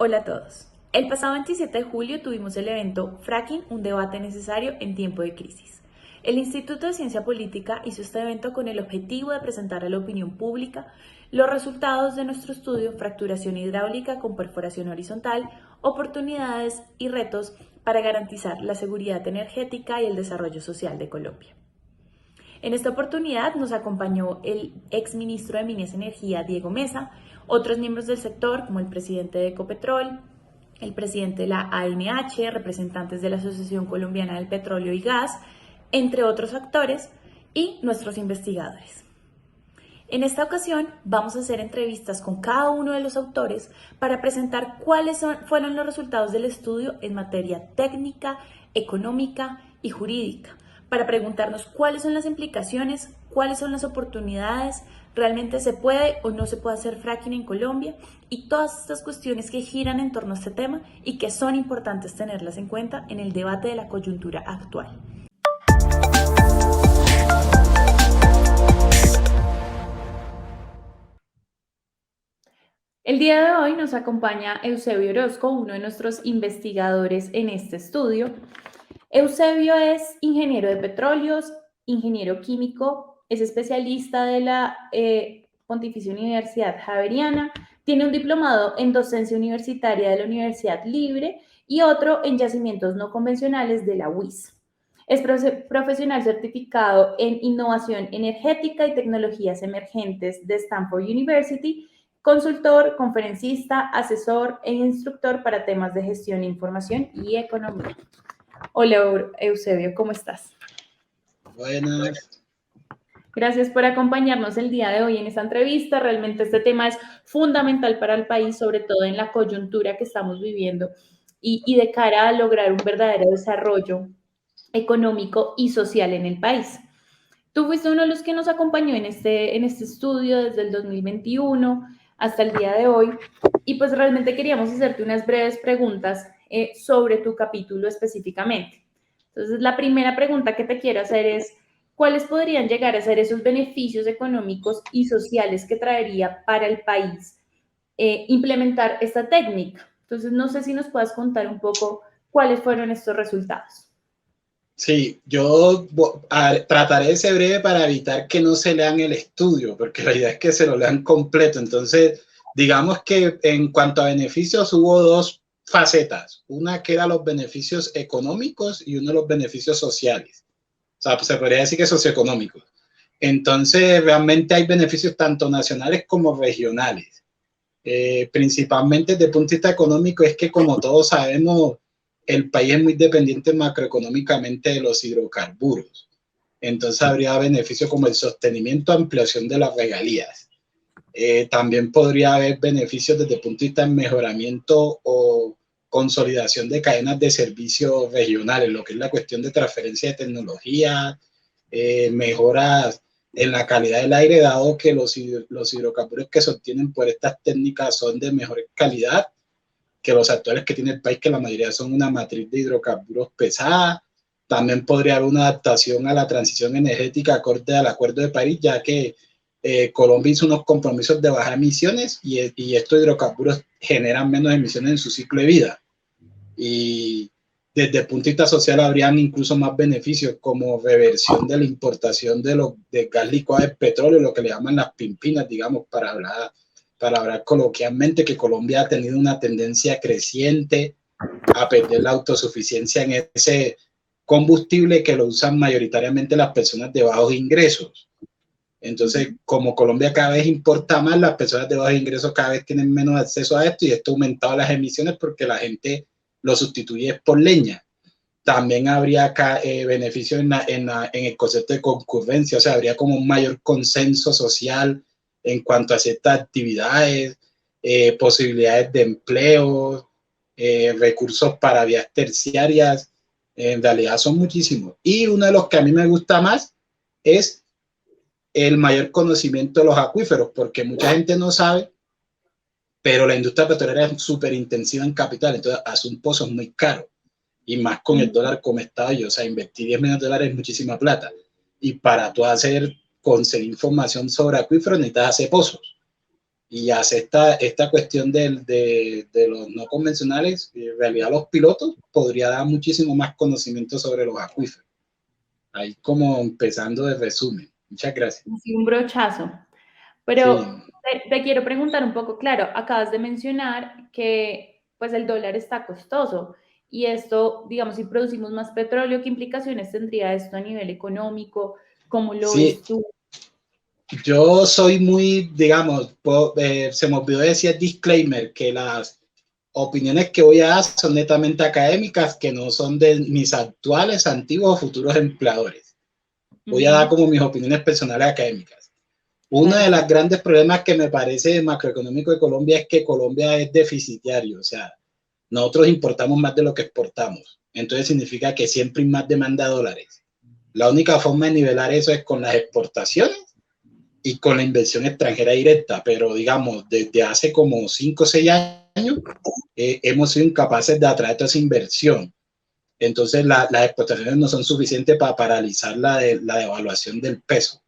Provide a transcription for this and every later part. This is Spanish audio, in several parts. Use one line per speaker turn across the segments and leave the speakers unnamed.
Hola a todos. El pasado 27 de julio tuvimos el evento Fracking, un debate necesario en tiempo de crisis. El Instituto de Ciencia Política hizo este evento con el objetivo de presentar a la opinión pública los resultados de nuestro estudio Fracturación hidráulica con perforación horizontal, oportunidades y retos para garantizar la seguridad energética y el desarrollo social de Colombia. En esta oportunidad nos acompañó el exministro de Minas y Energía, Diego Mesa, otros miembros del sector como el presidente de Ecopetrol, el presidente de la ANH, representantes de la Asociación Colombiana del Petróleo y Gas, entre otros actores, y nuestros investigadores. En esta ocasión vamos a hacer entrevistas con cada uno de los autores para presentar fueron los resultados del estudio en materia técnica, económica y jurídica, para preguntarnos cuáles son las implicaciones, cuáles son las oportunidades, realmente se puede o no se puede hacer fracking en Colombia y todas estas cuestiones que giran en torno a este tema y que son importantes tenerlas en cuenta en el debate de la coyuntura actual. El día de hoy nos acompaña Eusebio Orozco, uno de nuestros investigadores en este estudio. Eusebio es ingeniero de petróleos, ingeniero químico, es especialista de la Pontificia Universidad Javeriana, tiene un diplomado en docencia universitaria de la Universidad Libre y otro en yacimientos no convencionales de la UIS. Es profesional certificado en innovación energética y tecnologías emergentes de Stanford University, consultor, conferencista, asesor e instructor para temas de gestión de información y economía. Hola Eusebio, ¿cómo estás?
Buenas.
Gracias por acompañarnos el día de hoy en esta entrevista. Realmente este tema es fundamental para el país, sobre todo en la coyuntura que estamos viviendo y de cara a lograr un verdadero desarrollo económico y social en el país. Tú fuiste uno de los que nos acompañó en este estudio desde el 2021 hasta el día de hoy y pues realmente queríamos hacerte unas breves preguntas sobre tu capítulo específicamente. Entonces, la primera pregunta que te quiero hacer es, ¿cuáles podrían llegar a ser esos beneficios económicos y sociales que traería para el país implementar esta técnica? Entonces, no sé si nos puedas contar un poco cuáles fueron estos resultados.
Sí, yo trataré de ser breve para evitar que no se lean el estudio, porque la idea es que se lo lean completo. Entonces, digamos que en cuanto a beneficios hubo dos facetas, una que era los beneficios económicos y uno de los beneficios sociales. O sea, pues se podría decir que socioeconómicos. Entonces, realmente hay beneficios tanto nacionales como regionales. Principalmente desde el punto de vista económico es que, como todos sabemos, el país es muy dependiente macroeconómicamente de los hidrocarburos. Entonces habría beneficios como el sostenimiento, ampliación de las regalías. También podría haber beneficios desde el punto de vista de mejoramiento o consolidación de cadenas de servicios regionales, lo que es la cuestión de transferencia de tecnología, mejoras en la calidad del aire, dado que los hidrocarburos que se obtienen por estas técnicas son de mejor calidad que los actuales que tiene el país, que la mayoría son una matriz de hidrocarburos pesada. También podría haber una adaptación a la transición energética acorde al Acuerdo de París, ya que Colombia hizo unos compromisos de bajar emisiones y estos hidrocarburos generan menos emisiones en su ciclo de vida. Y desde el punto de vista social habrían incluso más beneficios como reversión de la importación de gas licuado de petróleo, lo que le llaman las pimpinas, digamos, para hablar coloquialmente, que Colombia ha tenido una tendencia creciente a perder la autosuficiencia en ese combustible que lo usan mayoritariamente las personas de bajos ingresos. Entonces, como Colombia cada vez importa más, las personas de bajos ingresos cada vez tienen menos acceso a esto y esto ha aumentado las emisiones porque la gente lo sustituye por leña. También habría acá beneficios en el concepto de concurrencia, o sea, habría como un mayor consenso social en cuanto a ciertas actividades, posibilidades de empleo, recursos para vías terciarias, en realidad son muchísimos. Y uno de los que a mí me gusta más es el mayor conocimiento de los acuíferos, porque mucha gente no sabe, pero la industria petrolera es súper intensiva en capital, entonces hacer un pozo es muy caro, y más con el dólar como está hoy, o sea, invertir 10 millones de dólares es muchísima plata, y para tú conseguir información sobre acuíferos necesitas hacer pozos. y hace esta cuestión de los no convencionales, en realidad los pilotos podría dar muchísimo más conocimiento sobre los acuíferos. Ahí como empezando de resumen. Muchas gracias.
Sí, un brochazo.
Sí,
Pero te quiero preguntar un poco, claro, acabas de mencionar que pues el dólar está costoso y esto, digamos, si producimos más petróleo, ¿qué implicaciones tendría esto a nivel económico? ¿Cómo lo
sí,
ves tú?
yo soy muy, digamos, se me olvidó decir disclaimer, que las opiniones que voy a dar son netamente académicas, que no son de mis actuales, antiguos o futuros empleadores. Voy a dar como mis opiniones personales académicas. Uno
Claro,
de los
sí.
grandes problemas que me parece macroeconómico de Colombia es que Colombia es deficitario, o sea, nosotros importamos más de lo que exportamos. Entonces significa que siempre hay más demanda de dólares. La única forma de nivelar eso es con las exportaciones y con la inversión extranjera directa, pero digamos, desde hace como 5 o 6 años hemos sido incapaces de atraer toda esa inversión. Entonces las exportaciones no son suficientes para paralizar la devaluación del peso.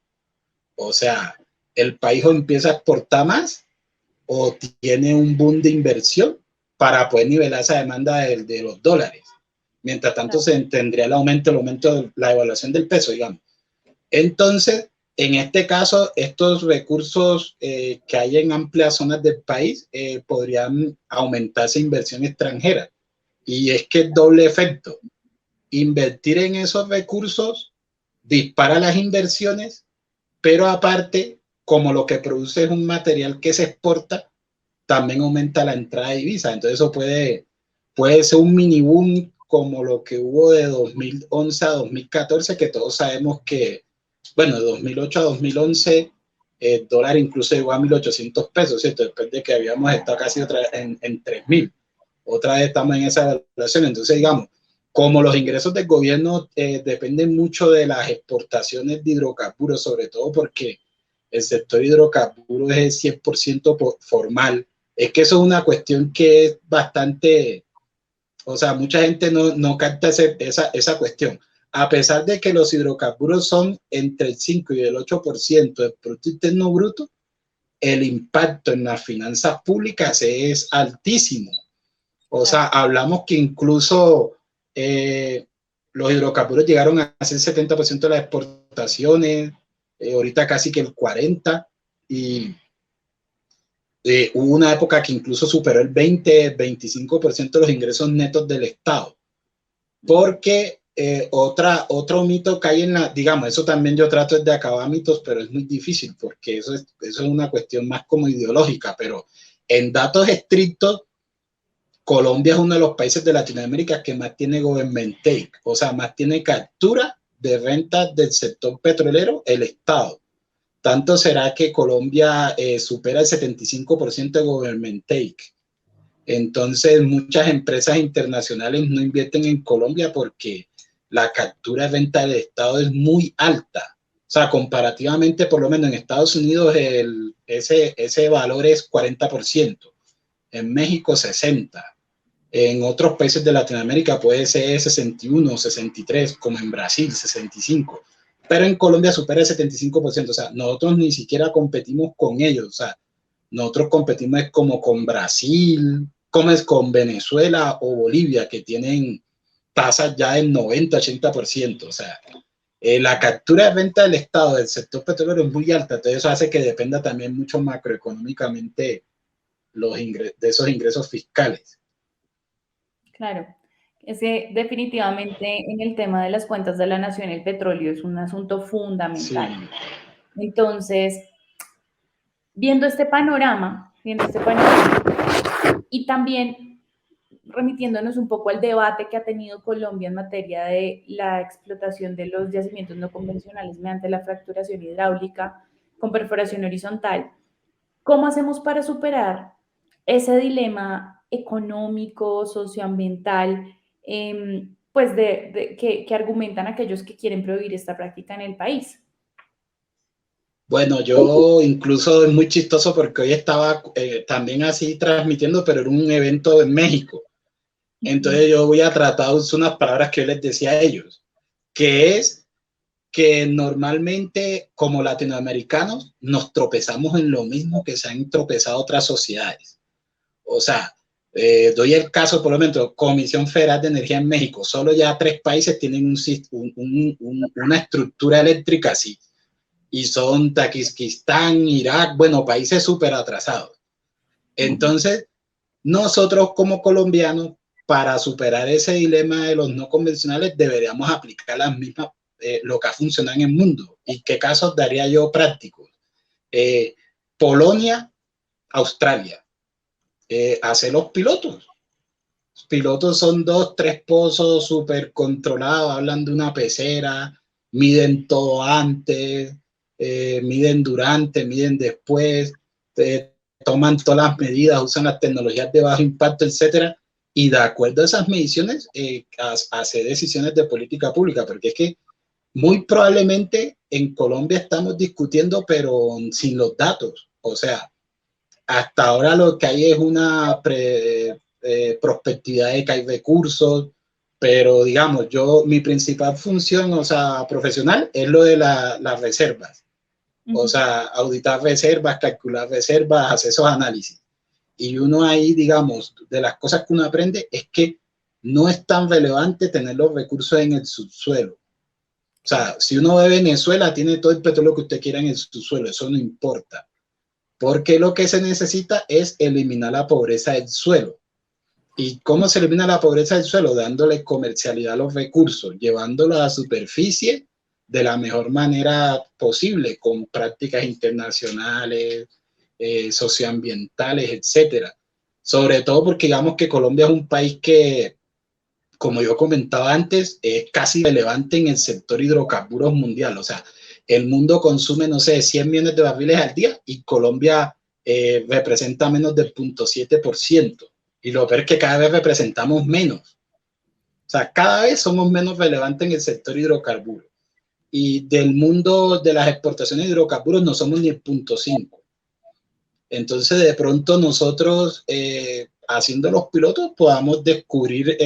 O sea, el país o empieza a exportar más o tiene un boom de inversión para poder nivelar esa demanda de los dólares. Mientras tanto, se tendría el aumento de la devaluación del peso, digamos. Entonces, en este caso, estos recursos que hay en amplias zonas del país podrían aumentarse inversión extranjera. Y es que es doble efecto. Invertir en esos recursos dispara las inversiones, pero aparte, como lo que produce es un material que se exporta, también aumenta la entrada de divisas. Entonces eso puede ser un mini boom como lo que hubo de 2011 a 2014, que todos sabemos que, bueno, de 2008 a 2011, el dólar incluso llegó a 1.800 pesos, ¿cierto? Después de que habíamos estado casi otra vez en 3.000. Otra vez estamos en esa evaluación. Entonces, digamos, como los ingresos del gobierno dependen mucho de las exportaciones de hidrocarburos, sobre todo porque el sector hidrocarburos es 100% formal. Es que eso es una cuestión que es bastante, o sea, mucha gente no capta esa cuestión. A pesar de que los hidrocarburos son entre el 5 y el 8% del Producto Interno Bruto, el impacto en las finanzas públicas es altísimo. O sea, hablamos que incluso los hidrocarburos llegaron a ser 70% de las exportaciones, ahorita casi que el 40%, y hubo una época que incluso superó el 20-25% de los ingresos netos del Estado. Porque otro mito que hay digamos, eso también yo trato de acabar mitos, pero es muy difícil porque eso es una cuestión más como ideológica, pero en datos estrictos, Colombia es uno de los países de Latinoamérica que más tiene government take, o sea, más tiene captura de rentas del sector petrolero el Estado. Tanto será que Colombia supera el 75% de government take. Entonces, muchas empresas internacionales no invierten en Colombia porque la captura de renta del Estado es muy alta. O sea, comparativamente, por lo menos en Estados Unidos, ese valor es 40%, en México 60%. En otros países de Latinoamérica puede ser 61, 63, como en Brasil, 65. Pero en Colombia supera el 75%. O sea, nosotros ni siquiera competimos con ellos. O sea, nosotros competimos como con Brasil, como es con Venezuela o Bolivia, que tienen tasas ya del 90-80%. O sea, la captura de renta del Estado del sector petrolero es muy alta. Entonces eso hace que dependa también mucho macroeconómicamente de esos ingresos fiscales.
Claro, es que definitivamente en el tema de las cuentas de la nación el petróleo es un asunto
Sí.
fundamental. Entonces, viendo este panorama y también remitiéndonos un poco al debate que ha tenido Colombia en materia de la explotación de los yacimientos no convencionales mediante la fracturación hidráulica con perforación horizontal, ¿cómo hacemos para superar ese dilema económico, socioambiental, pues que argumentan aquellos que quieren prohibir esta práctica en el país?
Bueno, yo incluso es muy chistoso porque hoy estaba también así transmitiendo, pero era un evento en México. Entonces yo voy a tratar de usar unas palabras que yo les decía a ellos, que es que normalmente como latinoamericanos nos tropezamos en lo mismo que se han tropezado otras sociedades. O sea, doy el caso, por lo menos, Comisión Federal de Energía en México. Solo ya 3 países tienen una estructura eléctrica así. Y son Tayikistán, Irak, bueno, países súper atrasados. Entonces, nosotros como colombianos, para superar ese dilema de los no convencionales, deberíamos aplicar las mismas, lo que ha funcionado en el mundo. ¿Y qué casos daría yo prácticos? Polonia, Australia. Hacer los pilotos. Los pilotos son 2, 3 pozos súper controlados, hablan de una pecera, miden todo antes, miden durante, miden después, toman todas las medidas, usan las tecnologías de bajo impacto, etcétera, y de acuerdo a esas mediciones, hacer decisiones de política pública, porque es que muy probablemente en Colombia estamos discutiendo, pero sin los datos. O sea, hasta ahora lo que hay es una prospectividad de que hay recursos, pero digamos, mi principal función, o sea, profesional, es lo de las reservas. O sea, auditar reservas, calcular reservas, hacer esos análisis. Y uno ahí, digamos, de las cosas que uno aprende es que no es tan relevante tener los recursos en el subsuelo. O sea, si uno ve Venezuela, tiene todo el petróleo que usted quiera en el subsuelo, eso no importa. Porque lo que se necesita es eliminar la pobreza del suelo. ¿Y cómo se elimina la pobreza del suelo? Dándole comercialidad a los recursos, llevándolos a la superficie de la mejor manera posible, con prácticas internacionales, socioambientales, etcétera. Sobre todo porque digamos que Colombia es un país que, como yo comentaba antes, es casi relevante en el sector hidrocarburos mundial. O sea, el mundo consume, no sé, 100 millones de barriles al día y Colombia representa menos del 0.7%. Y lo peor es que cada vez representamos menos. O sea, cada vez somos menos relevantes en el sector hidrocarburos. Y del mundo de las exportaciones de hidrocarburos no somos ni el 0.5. Entonces, de pronto nosotros, haciendo los pilotos, podamos descubrir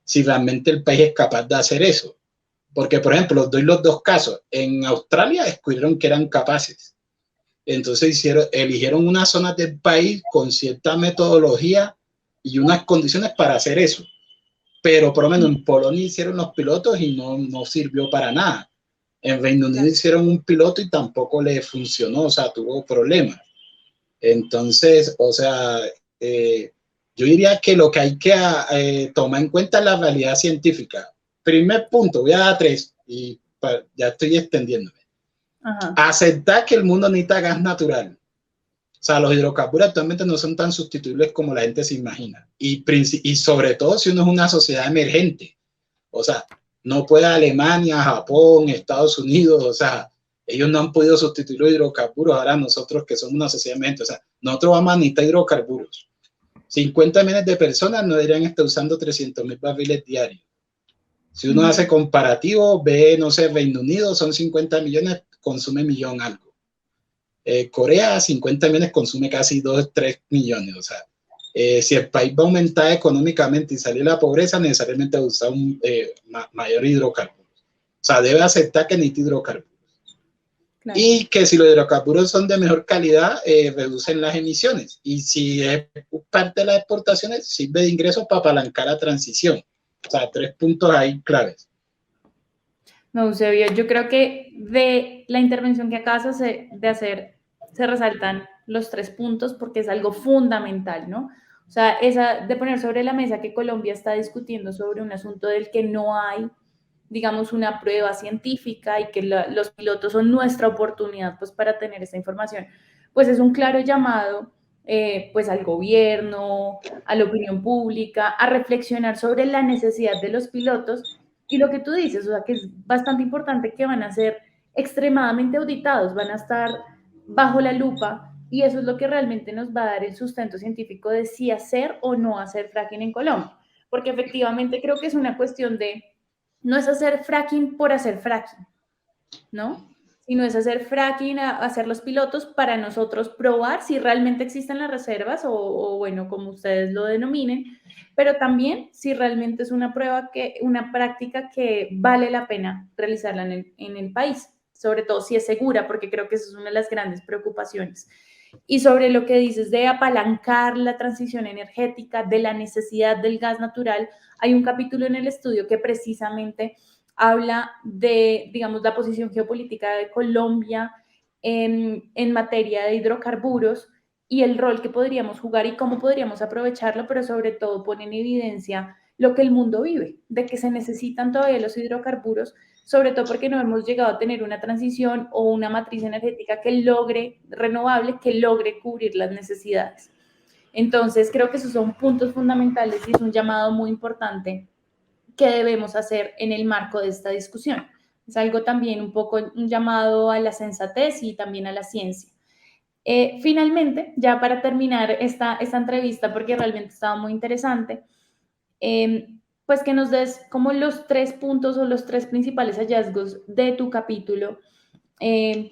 si realmente el país es capaz de hacer eso. Porque, por ejemplo, doy los 2 casos. En Australia descubrieron que eran capaces. Entonces eligieron unas zonas del país con cierta metodología y unas condiciones para hacer eso. Pero por lo menos en Polonia hicieron los pilotos y no sirvió para nada. En Reino Unido hicieron un piloto y tampoco le funcionó, o sea, tuvo problemas. Entonces, o sea, yo diría que lo que hay que tomar en cuenta es la realidad científica. Primer punto, voy a dar 3 y ya estoy extendiéndome. Aceptar que el mundo necesita gas natural. O sea, los hidrocarburos actualmente no son tan sustituibles como la gente se imagina. Y sobre todo si uno es una sociedad emergente. O sea, no puede Alemania, Japón, Estados Unidos, o sea, ellos no han podido sustituir los hidrocarburos. Ahora nosotros que somos una sociedad emergente, o sea, nosotros vamos a necesitar hidrocarburos. 50 millones de personas no deberían estar usando 300,000 barriles diarios. Si uno hace comparativo, ve, no sé, Reino Unido son 50 millones, consume millón algo. Corea, 50 millones, consume casi 2, 3 millones. O sea, si el país va a aumentar económicamente y salir de la pobreza, necesariamente va a usar mayor hidrocarburos. O sea, debe aceptar que necesita hidrocarburos. Claro. Y que si los hidrocarburos son de mejor calidad, reducen las emisiones. Y si es parte de las exportaciones, sirve de ingresos para apalancar la transición. O sea, 3 puntos ahí claves.
No, Eusebio, yo creo que de la intervención que acabas de hacer se resaltan los 3 puntos porque es algo fundamental, ¿no? O sea, esa de poner sobre la mesa que Colombia está discutiendo sobre un asunto del que no hay, digamos, una prueba científica y que los pilotos son nuestra oportunidad, pues, para tener esta información, pues es un claro llamado, pues, al gobierno, a la opinión pública, a reflexionar sobre la necesidad de los pilotos. Y lo que tú dices, o sea, que es bastante importante que van a ser extremadamente auditados, van a estar bajo la lupa y eso es lo que realmente nos va a dar el sustento científico de si hacer o no hacer fracking en Colombia. Porque efectivamente creo que es una cuestión de, no es hacer fracking por hacer fracking, ¿no? sino es hacer fracking, hacer los pilotos para nosotros probar si realmente existen las reservas o bueno, como ustedes lo denominen, pero también si realmente es una prueba una práctica que vale la pena realizarla en el país, sobre todo si es segura, porque creo que esa es una de las grandes preocupaciones. Y sobre lo que dices de apalancar la transición energética, de la necesidad del gas natural, hay un capítulo en el estudio que precisamente habla de, digamos, la posición geopolítica de Colombia en materia de hidrocarburos y el rol que podríamos jugar y cómo podríamos aprovecharlo, pero sobre todo pone en evidencia lo que el mundo vive, de que se necesitan todavía los hidrocarburos, sobre todo porque no hemos llegado a tener una transición o una matriz energética que logre, renovable, que logre cubrir las necesidades. Entonces, creo que esos son puntos fundamentales y es un llamado muy importante que debemos hacer en el marco de esta discusión. Es algo también un poco un llamado a la sensatez y también a la ciencia. Finalmente, ya para terminar esta entrevista, porque realmente estaba muy interesante, pues que nos des como los 3 puntos o los 3 principales hallazgos de tu capítulo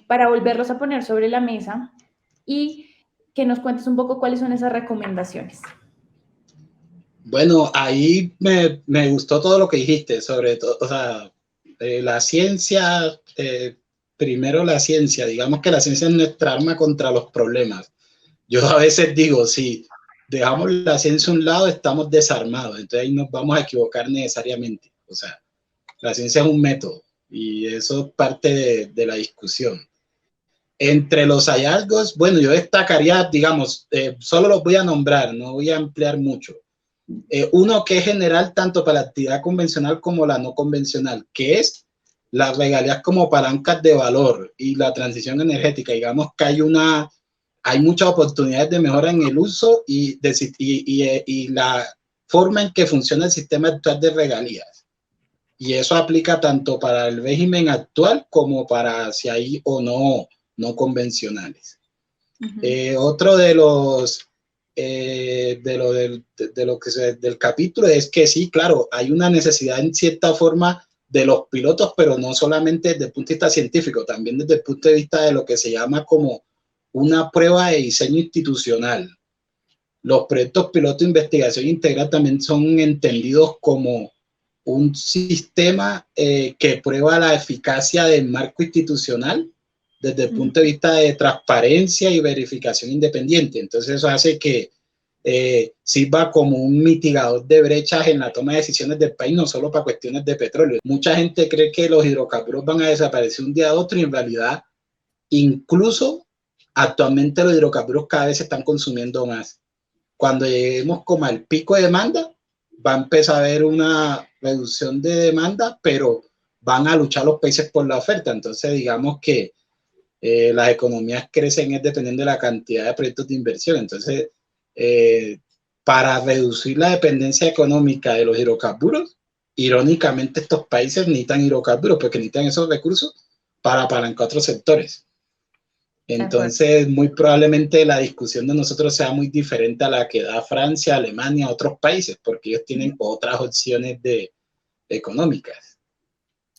para volverlos a poner sobre la mesa y que nos cuentes un poco cuáles son esas recomendaciones.
Bueno, ahí me gustó todo lo que dijiste, sobre todo, o sea, la ciencia, primero la ciencia, digamos que la ciencia es nuestra arma contra los problemas. Yo a veces digo, si dejamos la ciencia a un lado, estamos desarmados, entonces ahí nos vamos a equivocar necesariamente. O sea, la ciencia es un método y eso es parte de la discusión. Entre los hallazgos, bueno, yo destacaría, digamos, solo los voy a nombrar, no voy a ampliar mucho. Uno que es general tanto para la actividad convencional como la no convencional, que es las regalías como palancas de valor y la transición energética. Digamos que hay muchas oportunidades de mejora en el uso y la forma en que funciona el sistema actual de regalías. Y eso aplica tanto para el régimen actual como para si hay o no convencionales. Otro de los del capítulo es que sí, claro, hay una necesidad en cierta forma de los pilotos, pero no solamente desde el punto de vista científico, también desde el punto de vista de lo que se llama como una prueba de diseño institucional. Los proyectos piloto de investigación integral también son entendidos como un sistema que prueba la eficacia del marco institucional desde el punto de vista de transparencia y verificación independiente. Entonces eso hace que sirva como un mitigador de brechas en la toma de decisiones del país, no solo para cuestiones de petróleo. Mucha gente cree que los hidrocarburos van a desaparecer un día a otro y en realidad incluso actualmente los hidrocarburos cada vez se están consumiendo más. Cuando lleguemos como al pico de demanda, va a empezar a haber una reducción de demanda, pero van a luchar los países por la oferta. Entonces, digamos que las economías crecen es dependiendo de la cantidad de proyectos de inversión. Entonces, para reducir la dependencia económica de los hidrocarburos, irónicamente estos países necesitan hidrocarburos porque necesitan esos recursos para apalancar otros sectores. Entonces, muy probablemente la discusión de nosotros sea muy diferente a la que da Francia, Alemania, otros países, porque ellos tienen otras opciones económicas.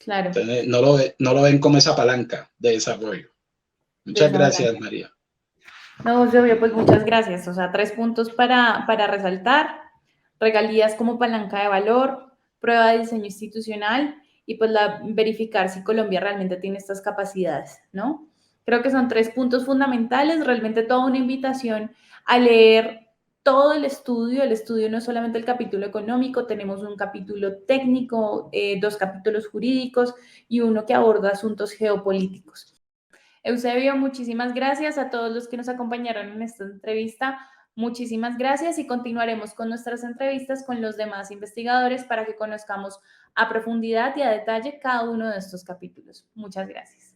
Claro.
Entonces, no lo ven como esa palanca de desarrollo. Muchas gracias, María.
No, Silvio, pues muchas gracias. O sea, 3 puntos para resaltar. Regalías como palanca de valor, prueba de diseño institucional y pues verificar si Colombia realmente tiene estas capacidades, ¿no? Creo que son 3 puntos fundamentales, realmente toda una invitación a leer todo el estudio no es solamente el capítulo económico, tenemos un capítulo técnico, 2 capítulos jurídicos y uno que aborda asuntos geopolíticos. Eusebio, muchísimas gracias a todos los que nos acompañaron en esta entrevista. Muchísimas gracias y continuaremos con nuestras entrevistas con los demás investigadores para que conozcamos a profundidad y a detalle cada uno de estos capítulos. Muchas gracias.